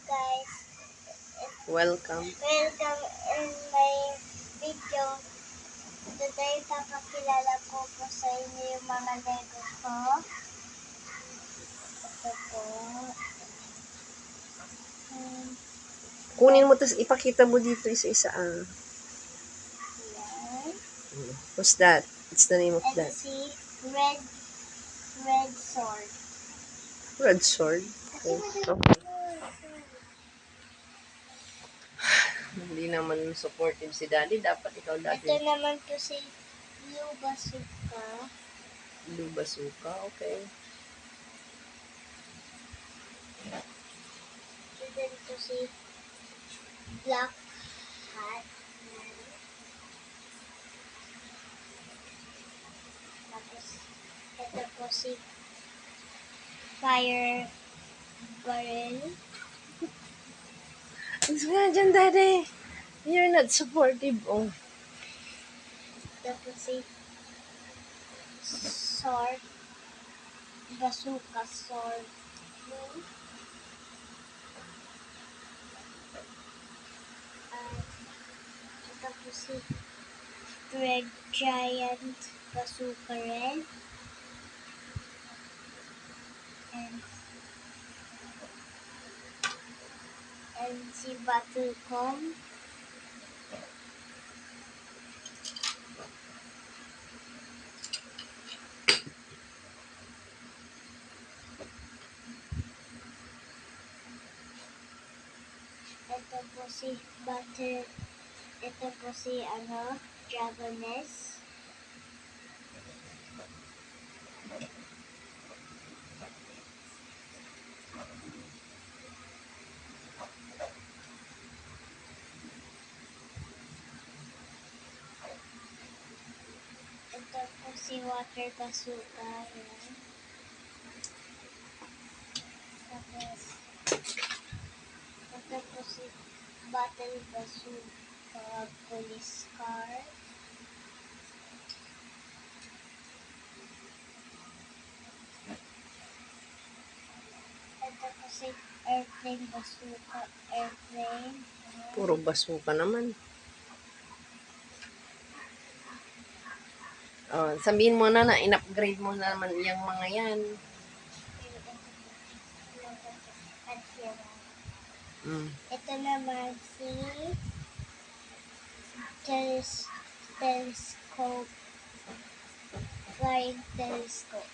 guys, Welcome. welcome in my video. Today papakilala ko po sa inyo yung mga Lego ko. Ito po. Kunin mo, tapos ipakita mo dito isa-isa. Yan. What's that? What's the name of Ito that? si Red Sword. Red sword. Okay. Hindi naman supportive si Daddy. Dapat ikaw, Ito Daddy. naman po si Blue Bazooka. Blue bazooka. Okay. Ito din po si Black Hat. Tapos, ito po si Fire Barrel. Mas nga dyan, Daddy. You're not supportive. Oh. Ito po si Sword. Bazooka Sword. At ito po si Red Giant Bazooka Red. And si Battlecom. Ito po si Dragoness. Ito po si Water Bazooka. Yan. Tapos, ito po si Battle Bazooka Police Car. Ito po si Airplane Bazooka Airplane. Puro bazooka naman. Oh, sabihin mo na in-upgrade mo na naman yung mga yan. Ito naman si telescope, flying telescope.